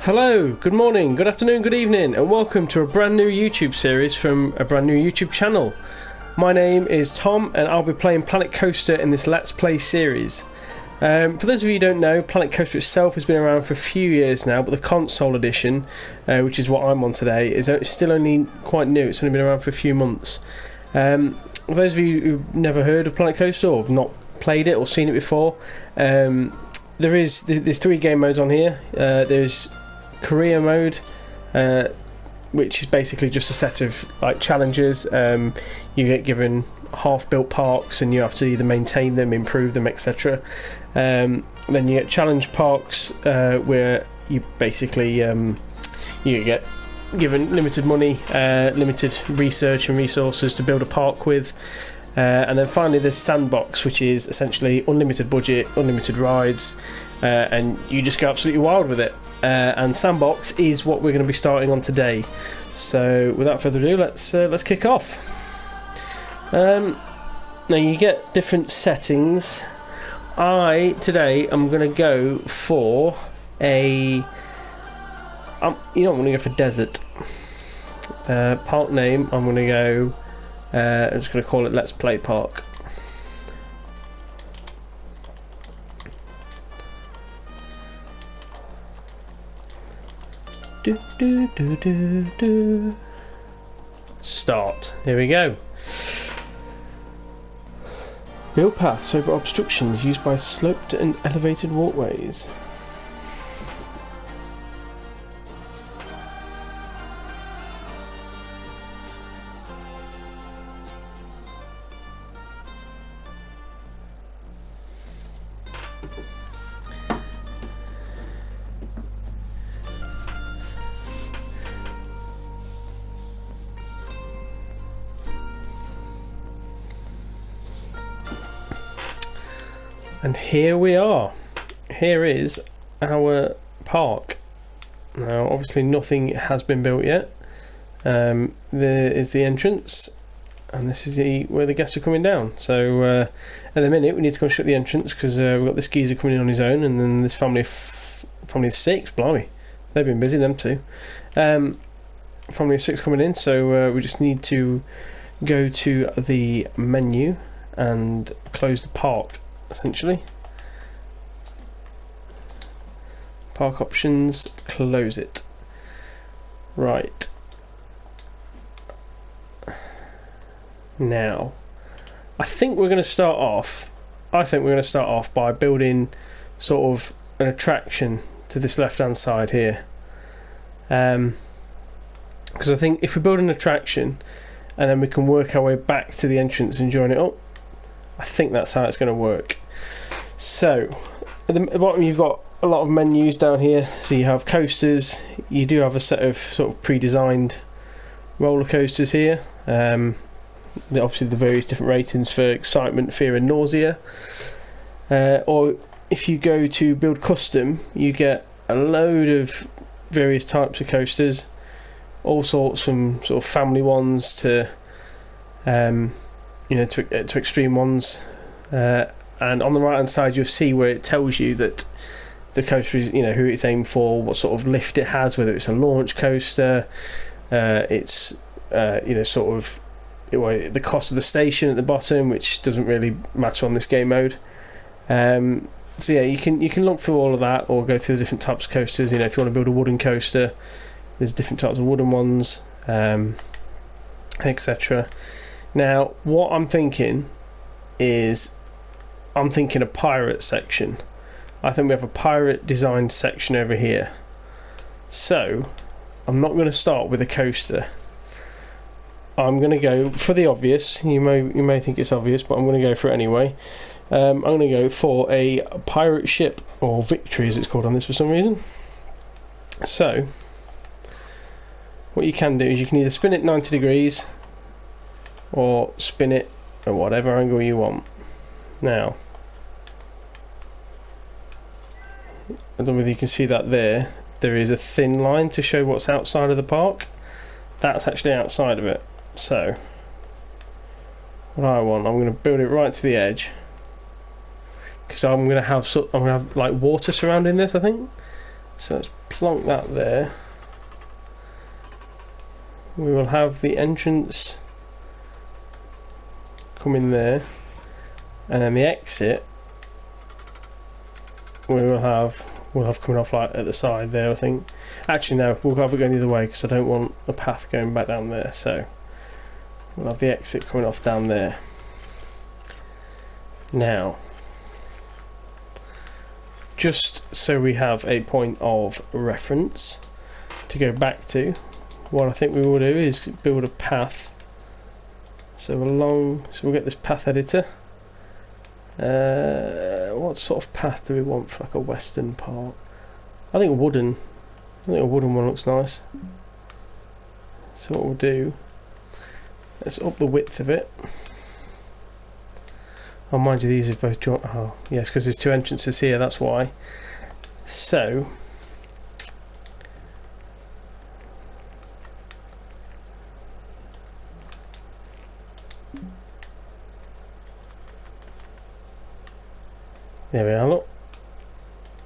Hello, good morning, good afternoon, good evening, and welcome to a brand new YouTube series from a brand new YouTube channel. My name is Tom, and I'll be playing Planet Coaster in this Let's Play series. For those of you who don't know, Planet Coaster itself has been around for a few years now, but the console edition, which is what I'm on today, is still only quite new. It's only been around for a few months. For those of you who've never heard of Planet Coaster or have not played it or seen it before, there's three game modes on here. There's career mode, which is basically just a set of like challenges. You get given half-built parks, and you have to either maintain them, improve them, etc. Then you get challenge parks, where you basically you get given limited money, limited research and resources to build a park with. And then finally there's sandbox, which is essentially unlimited budget, unlimited rides, and you just go absolutely wild with it. And sandbox is what we're going to be starting on today. So without further ado, let's kick off. Now you get different settings. Today I'm going to go for I'm going to go for desert. Park name, I'm going to go. I'm just going to call it Let's Play Park. Start. Here we go. Build paths over obstructions used by sloped and elevated walkways. And here we are. Here is our park. Now obviously nothing has been built yet. There is the entrance, and this is where the guests are coming down. So at the minute we need to construct the entrance, because we've got this geezer coming in on his own, and then this family of six, blimey, they've been busy, them two. Family of six coming in, so we just need to go to the menu and close the park. Essentially, park options, close it. Right, now I think we're going to start off by building sort of an attraction to this left hand side here, because I think if we build an attraction and then we can work our way back to the entrance and join it up, I think that's how it's going to work. So at the bottom you've got a lot of menus down here. So you have coasters, you do have a set of sort of pre-designed roller coasters here. Obviously the various different ratings for excitement, fear and nausea. Or if you go to build custom, you get a load of various types of coasters, all sorts, from sort of family ones to to extreme ones, and on the right hand side you'll see where it tells you that the coaster is, who it's aimed for, what sort of lift it has, whether it's a launch coaster, it's sort of the cost of the station at the bottom, which doesn't really matter on this game mode. So yeah, you can look through all of that, or go through the different types of coasters. If you want to build a wooden coaster, there's different types of wooden ones, etc. Now, what I'm thinking is, a pirate section. I think we have a pirate designed section over here. So, I'm not going to start with a coaster. I'm going to go for the obvious. You may think it's obvious, but I'm going to go for it anyway. I'm going to go for a pirate ship, or Victory as it's called on this for some reason. So, what you can do is you can either spin it 90 degrees, or spin it at whatever angle you want. Now, I don't know whether you can see that there. There is a thin line to show what's outside of the park. That's actually outside of it. So, what I'm going to build it right to the edge, because I'm going to have like water surrounding this, I think. So let's plonk that there. We will have the entrance come in there, and then the exit we'll have coming off like at the side there, I think. Actually no, we'll have it going the other way because I don't want a path going back down there, so we'll have the exit coming off down there. Now, just so we have a point of reference to go back to, what I think we will do is build a path. So we'll get this path editor. What sort of path do we want for like a western part? I think a wooden one looks nice. So what we'll do, let's up the width of it. Oh, mind you, these are both joint. Oh, yes, because there's two entrances here, that's why. So, there we are, look.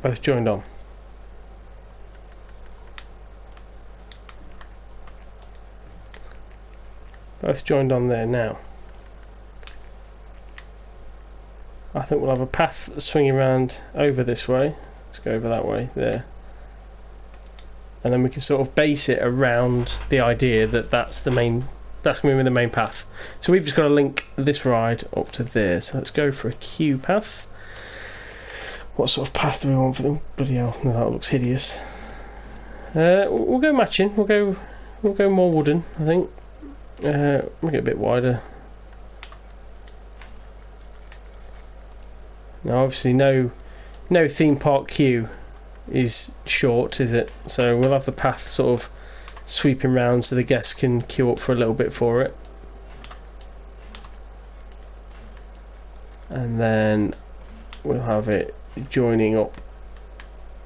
Both joined on. Both joined on there now. I think we'll have a path swinging around over this way. Let's go over that way, there. And then we can sort of base it around the idea that that's going to be the main path. So we've just got to link this ride up to there. So let's go for a Q path. What sort of path do we want for them? Bloody hell, no, that looks hideous. We'll go matching. We'll go more wooden, I think. Make it a bit wider. Now, obviously, no theme park queue is short, is it? So we'll have the path sort of sweeping round so the guests can queue up for a little bit for it. And then we'll have it joining up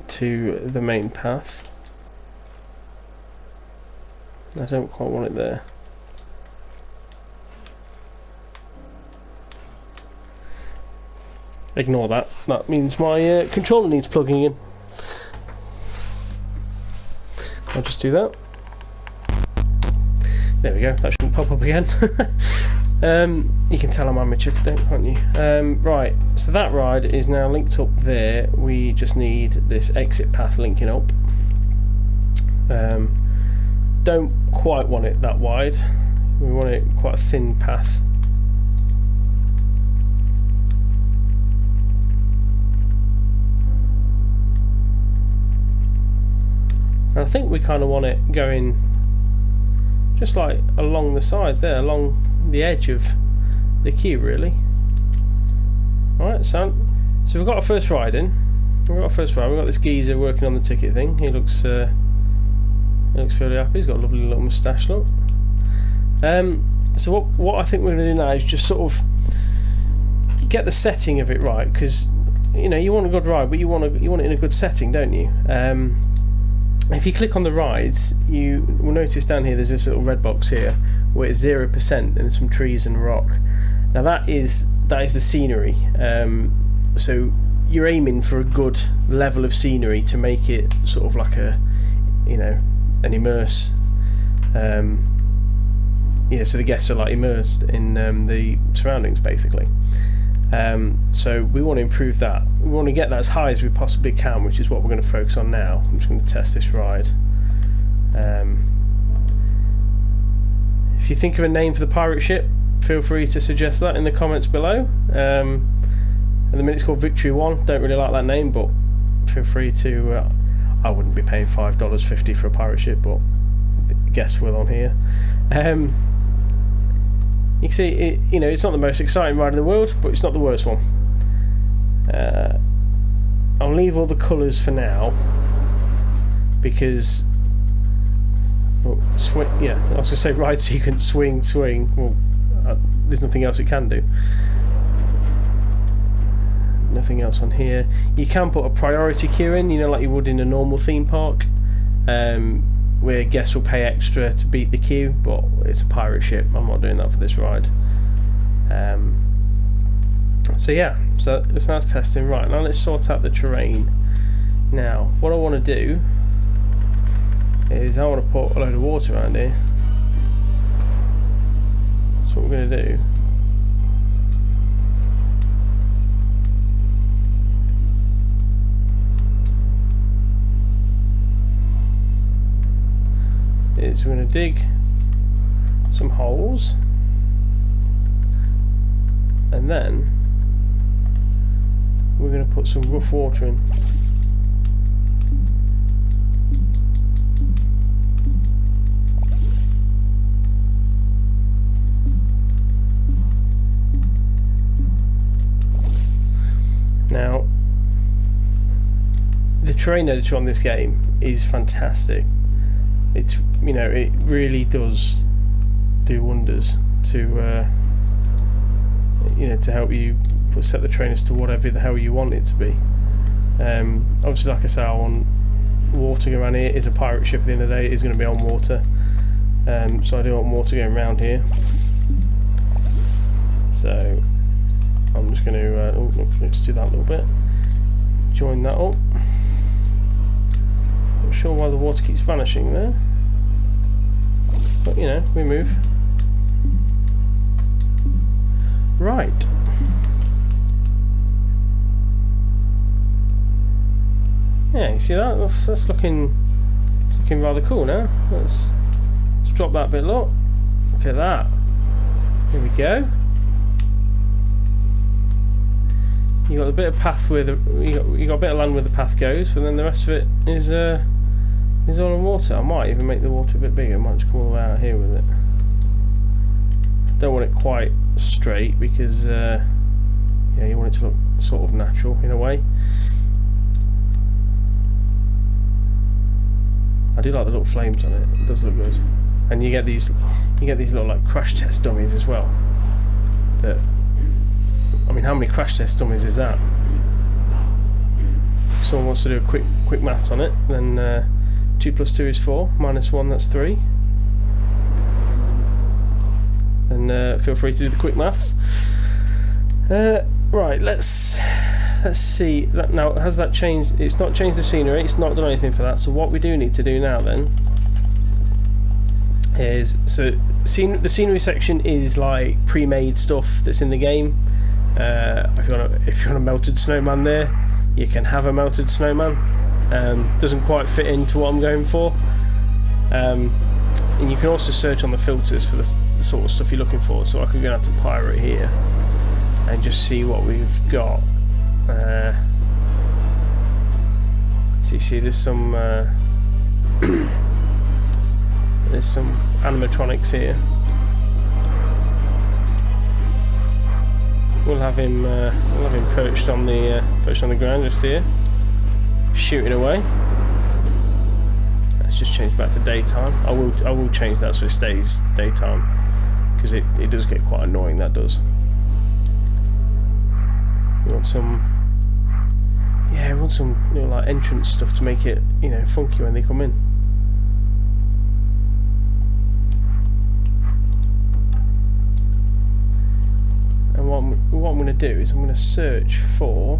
to the main path. I don't quite want it there. Ignore that. That means my controller needs plugging in. I'll just do that. There we go. That shouldn't pop up again. You can tell I'm amateur, can't you? Right. So that ride is now linked up there. We just need this exit path linking up. Don't quite want it that wide. We want it quite a thin path. And I think we kind of want it going just like along the side there, along the edge of the queue, really. Alright, so we've got our first ride in. We've got this geezer working on the ticket thing. He looks fairly happy. He's got a lovely little moustache, look. So what I think we're going to do now is just sort of get the setting of it right, because you want a good ride, but you want it in a good setting, don't you? If you click on the rides, you will notice down here there's this little red box here where it's 0% and there's some trees and rock. Now that is the scenery. So you're aiming for a good level of scenery to make it sort of like an immerse. So the guests are like immersed in the surroundings, basically. So we want to improve that. We want to get that as high as we possibly can, which is what we're going to focus on now. I'm just going to test this ride. If you think of a name for the pirate ship, feel free to suggest that in the comments below. At the minute it's called Victory 1. Don't really like that name, but feel free to... I wouldn't be paying $5.50 for a pirate ship, but I guess will on here. You can see, it's not the most exciting ride in the world, but it's not the worst one. I'll leave all the colours for now, because... I was going to say ride sequence, swing. Well, there's nothing else it can do. Nothing else on here. You can put a priority queue in, like you would in a normal theme park, where guests will pay extra to beat the queue, but it's a pirate ship. I'm not doing that for this ride. So it's now testing. Right, now let's sort out the terrain. Now, what I want to do is I want to put a load of water around here. That's what we're going to do. Is we're going to dig some holes, and then we're going to put some rough water in. Now, the terrain editor on this game is fantastic. It's, you know, it really does do wonders to you know, to help you set the terrain as to whatever the hell you want it to be. Obviously, like I say, I want water going around here. Is a pirate ship at the end of the day, it is going to be on water, so I do want water going around here. So I'm just going to let's do that a little bit, join that up. Not sure why the water keeps vanishing there, but you know, we move. Right. Yeah, you see that? That's looking rather cool now. Let's drop that bit low. Look at that. Here we go. You got a bit of path where you got a bit of land where the path goes, but then the rest of it is all in water. I might even make the water a bit bigger. I might just come all the way out here with it. Don't want it quite straight because yeah, you want it to look sort of natural in a way. I do like the little flames on it. It does look good. And you get these little like crash test dummies as well. That, I mean, how many crash test dummies is that? If someone wants to do a quick maths on it, then 2 + 2 is 4, -1 that's 3. And feel free to do the quick maths. Right, let's see. Now, has that changed? It's not changed the scenery. It's not done anything for that. So what we do need to do now then is, so the scenery section is like pre-made stuff that's in the game. If you want a melted snowman there, you can have a melted snowman. Doesn't quite fit into what I'm going for. And you can also search on the filters for the sort of stuff you're looking for. So I could go down to pirate here and just see what we've got. So you see there's some animatronics here. We'll have him perched on the ground just here, shooting away. Let's just change back to daytime. I will change that so it stays daytime, because it does get quite annoying, that does. We want some, yeah, we want some, you know, like entrance stuff to make it, you know, funky when they come in. And what I'm going to do is I'm going to search for,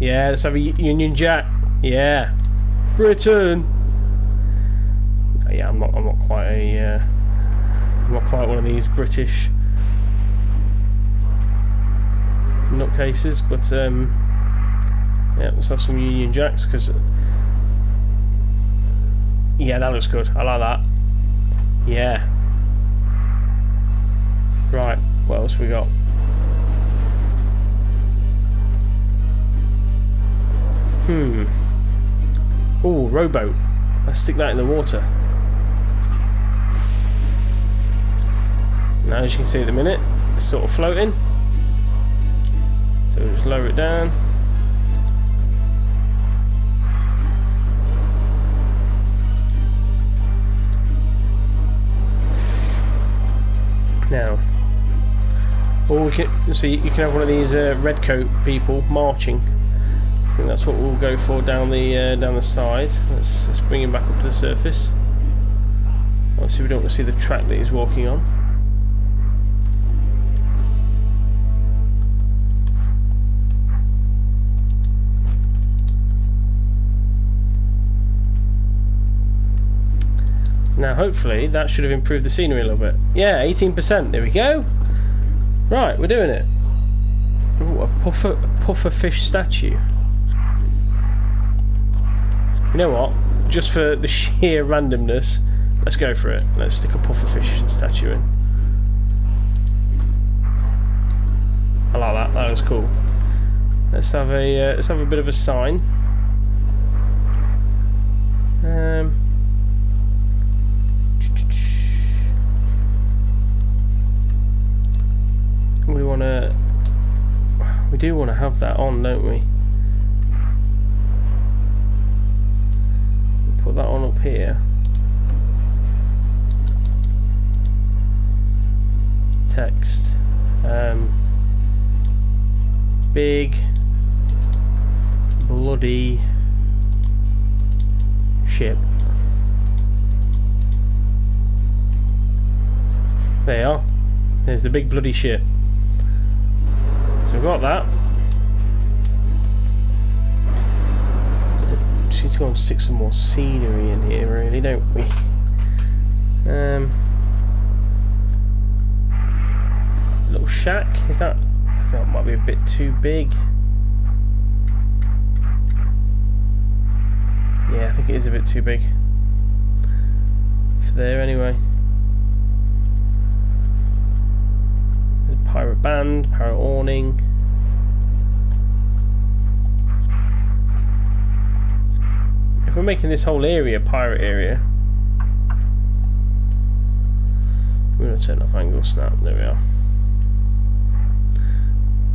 yeah, let's have a Union Jack. Yeah, Britain. Yeah, I'm not quite one of these British nutcases, but yeah, let's have some Union Jacks, because yeah, that looks good. I like that. Yeah. Right, what else we got? Oh, rowboat. Let's stick that in the water. Now, as you can see at the minute, it's sort of floating. So we'll just lower it down. Now, or we can, so you can have one of these red coat people marching. I think that's what we'll go for down the side. Let's bring him back up to the surface. Obviously, we don't want to see the track that he's walking on. Now hopefully that should have improved the scenery a little bit. Yeah, 18%, there we go. Right, we're doing it. Ooh, a puffer fish statue. You know what? Just for the sheer randomness, let's go for it. Let's stick a puffer fish statue in. I like that. That was cool. Let's have a bit of a sign. We do want to have that on, don't we? Put that on up here. Text. Big bloody ship. There you are. There's the big bloody ship. So we've got that. Just need to go and stick some more scenery in here, really, don't we? Little shack, is that? I think that might be a bit too big. Yeah, I think it is a bit too big. For there, anyway. There's a pirate band, pirate awning. If we're making this whole area pirate area, we're going to turn off angle snap. There we are.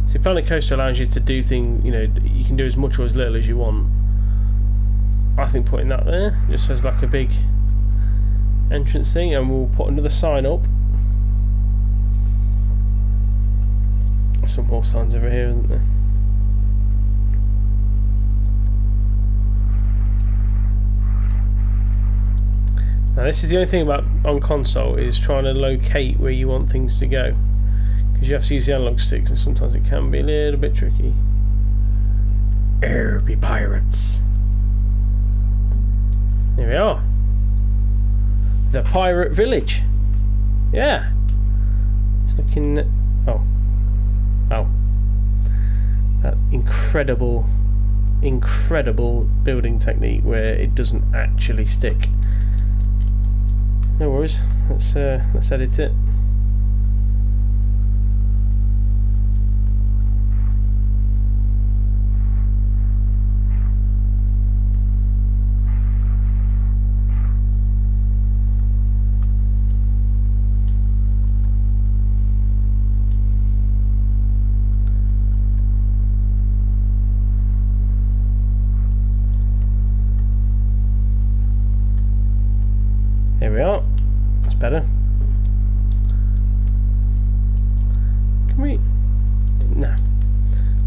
See, Planet Coaster allows you to do things, you know, you can do as much or as little as you want. I think putting that there just as like a big entrance thing, and we'll put another sign up. Some more signs over here, isn't there? Now this is the only thing about on console, is trying to locate where you want things to go, because you have to use the analog sticks and sometimes it can be a little bit tricky. There be pirates. There we are. The pirate village. Yeah. It's looking... Oh. That incredible building technique where it doesn't actually stick. No worries. Let's edit it. There we are. That's better. Can we? No.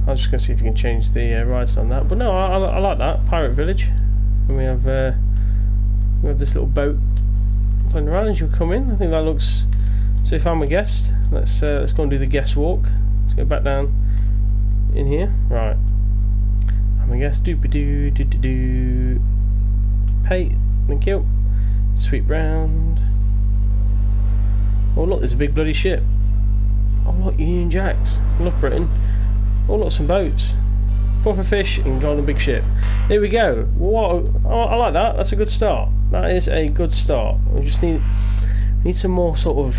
I was just going to see if you can change the rides on that. But no, I like that pirate village. And we have this little boat playing around as you come in. I think that looks. So if I'm a guest, let's go and do the guest walk. Let's go back down in here. Right. I'm a guest. Doop-a-doo, doo-doo-doo. Pay. Thank you. Sweep round. Oh look, there's a big bloody ship. Oh look, Union Jacks. I love Britain. Oh look, some boats. Puffer fish and golden big ship. There we go. What? Oh, I like that. That's a good start. That is a good start. We just need some more sort of,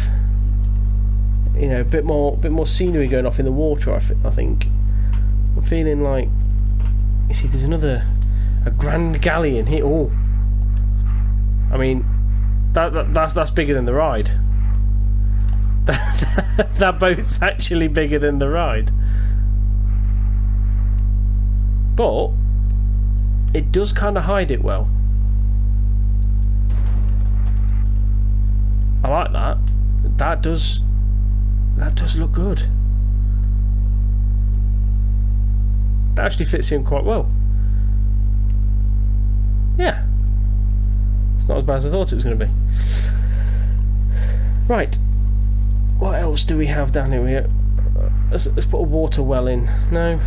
you know, a bit more scenery going off in the water. I think. I'm feeling like. You see, there's a grand galleon here. Oh. I mean, that's bigger than the ride. That boat's actually bigger than the ride. But it does kind of hide it well. I like that. That does look good. That actually fits in quite well. Yeah. It's not as bad as I thought it was going to be. Right. What else do we have down here? Let's put a water well in. No.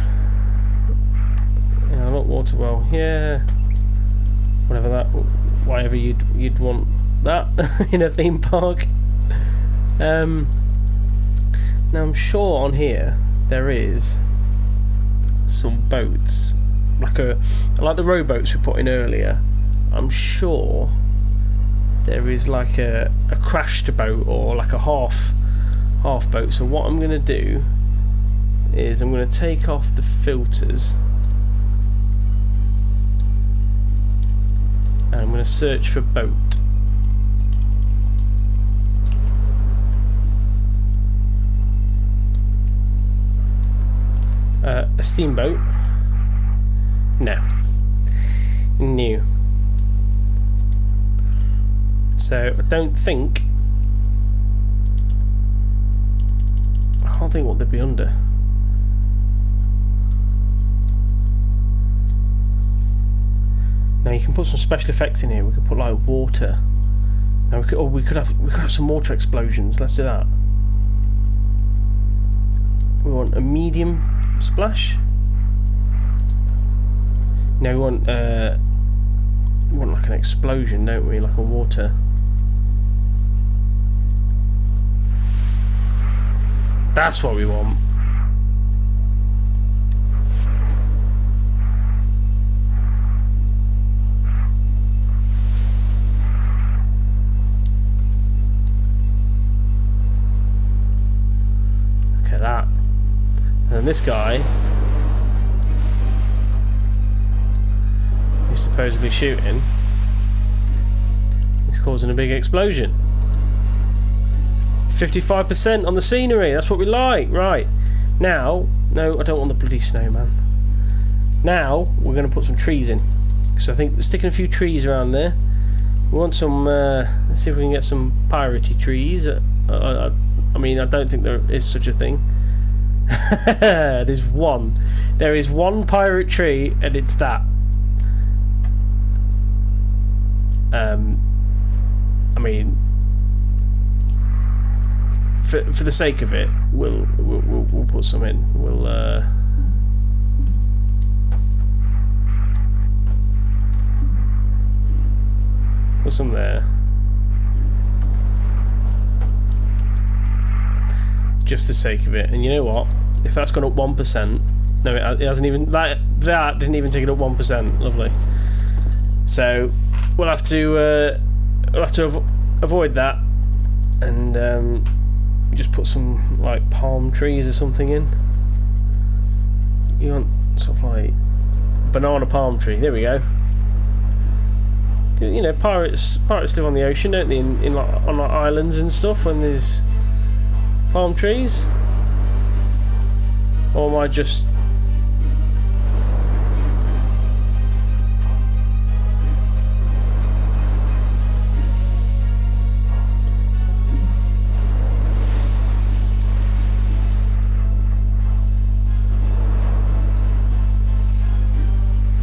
Yeah, not water well. Yeah. Whatever you'd want that in a theme park. Now I'm sure on here there is some boats, like the rowboats we put in earlier. I'm sure there is like a crashed boat or like a half boat. So what I'm going to do is I'm going to take off the filters and I'm going to search for boat. A steamboat? No. New. So I don't think, I can't think what they'd be under. Now you can put some special effects in here. We could put like water. Now we could have some water explosions. Let's do that. We want a medium splash. No, we want like an explosion, don't we? Like a water. That's what we want. Look at that. And this guy who's supposedly shooting is causing a big explosion. 55% on the scenery, that's what we like. Right, now, no, I don't want the bloody snowman. Now, we're going to put some trees in. So I think we're sticking a few trees around there. We want some, let's see if we can get some piratey trees. I mean, I don't think there is such a thing. There's one. There is one pirate tree, and it's that. I mean, for the sake of it, we'll put some in. We'll put some there. Just for the sake of it. And you know what? If that's gone up 1%, no, it hasn't even. That didn't even take it up 1%. Lovely. So we'll have to avoid that, and just put some like palm trees or something in. You want sort of like banana palm tree. There we go. You know, pirates live on the ocean, don't they? In like, on like islands and stuff, when there's palm trees. Or am I just...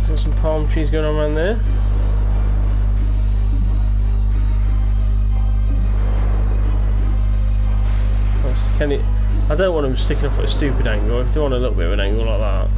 Got some palm trees going on around there. Can it? I don't want them sticking off at a stupid angle. If they want a little bit of an angle like that.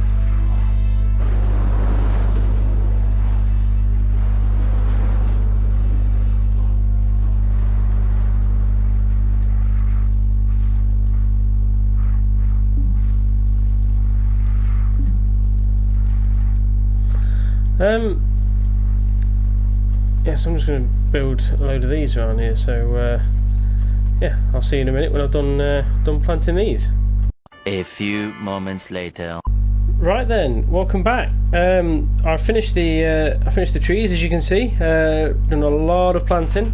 Yes, I'm just going to build a load of these around here. So. Yeah, I'll see you in a minute when I've done planting these. A few moments later. Right then, welcome back. I finished the trees, as you can see. Done a lot of planting.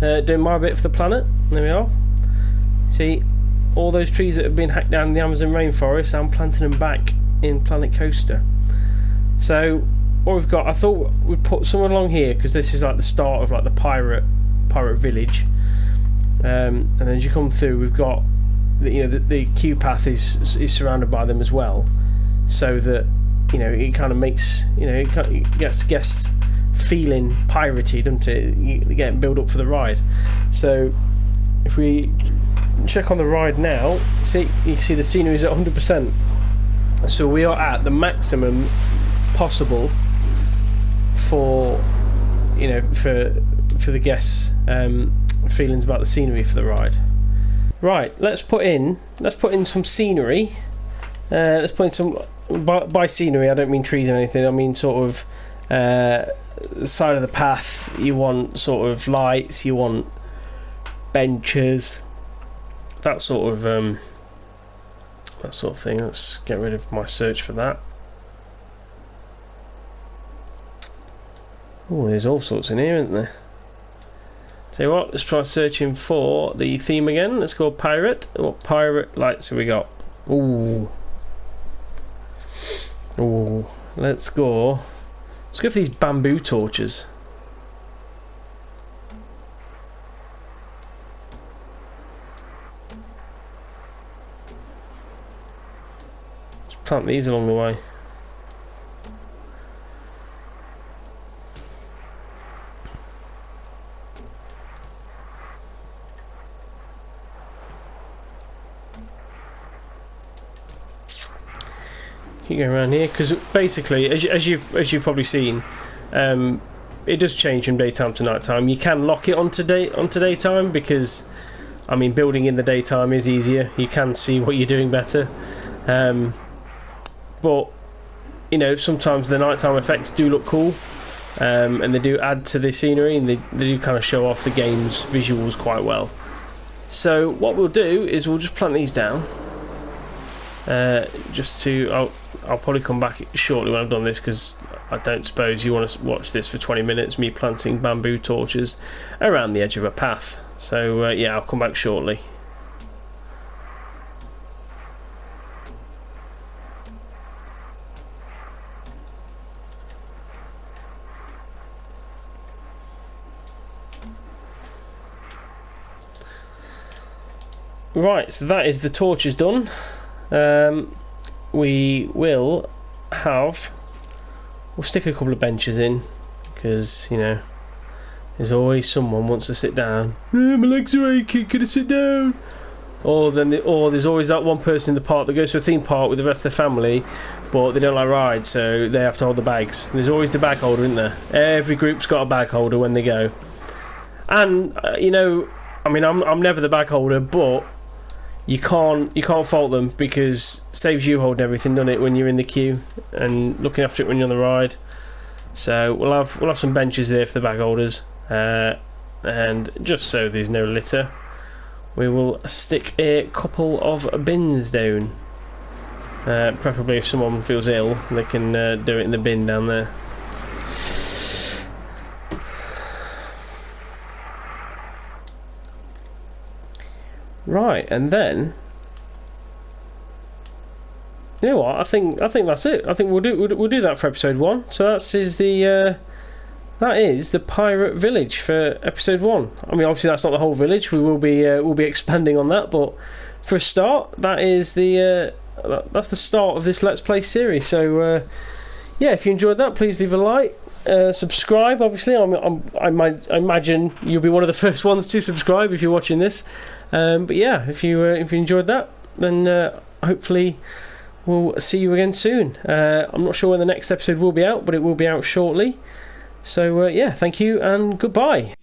Doing my bit for the planet. There we are. See, all those trees that have been hacked down in the Amazon rainforest, I'm planting them back in Planet Coaster. So what we've got, I thought we'd put someone along here because this is like the start of like the pirate village. And then as you come through, we've got the queue path is surrounded by them as well, so that it kind of makes it gets guests feeling piratey, doesn't it? You get build up for the ride. So if we check on the ride now, you can see the scenery is at 100%. So we are at the maximum possible for for the guests' feelings about the scenery for the ride. Right, let's put in some scenery. Let's put in some. By scenery, I don't mean trees or anything. I mean sort of side of the path. You want sort of lights. You want benches. That sort of thing. Let's get rid of my search for that. Oh, there's all sorts in here, isn't there? Tell you what, let's try searching for the theme again. Let's go pirate. What pirate lights have we got? Ooh. Ooh. Let's go. Let's go for these bamboo torches. Let's plant these along the way. Keep going around here because basically, as you've probably seen, it does change from daytime to nighttime. You can lock it onto daytime because, I mean, building in the daytime is easier. You can see what you're doing better, but you know, sometimes the nighttime effects do look cool, and they do add to the scenery, and they do kind of show off the game's visuals quite well. So what we'll do is we'll just plant these down. I'll probably come back shortly when I've done this because I don't suppose you want to watch this for 20 minutes, me planting bamboo torches around the edge of a path. So yeah, I'll come back shortly. Right, so that is the torches done. We'll stick a couple of benches in because, you know, there's always someone wants to sit down. My legs are aching, can I sit down? Or there's always that one person in the park that goes to a theme park with the rest of the family, but they don't like rides, so they have to hold the bags. There's always the bag holder, isn't there? Every group's got a bag holder when they go. And you know, I mean, I'm never the bag holder, but you can't fault them because it saves you holding everything, doesn't it, when you're in the queue and looking after it when you're on the ride. So we'll have some benches there for the bag holders, and just so there's no litter, we will stick a couple of bins down. Preferably if someone feels ill, they can do it in the bin down there. Right, and then you know what? I think that's it. I think we'll do that for episode 1. So that is the pirate village for episode 1. I mean, obviously that's not the whole village. We'll be expanding on that, but for a start, that's the start of this Let's Play series. So yeah, if you enjoyed that, please leave a like. Subscribe, obviously. I imagine you'll be one of the first ones to subscribe if you're watching this. But yeah, if you enjoyed that, then hopefully we'll see you again soon. I'm not sure when the next episode will be out, but it will be out shortly. So yeah, thank you and goodbye.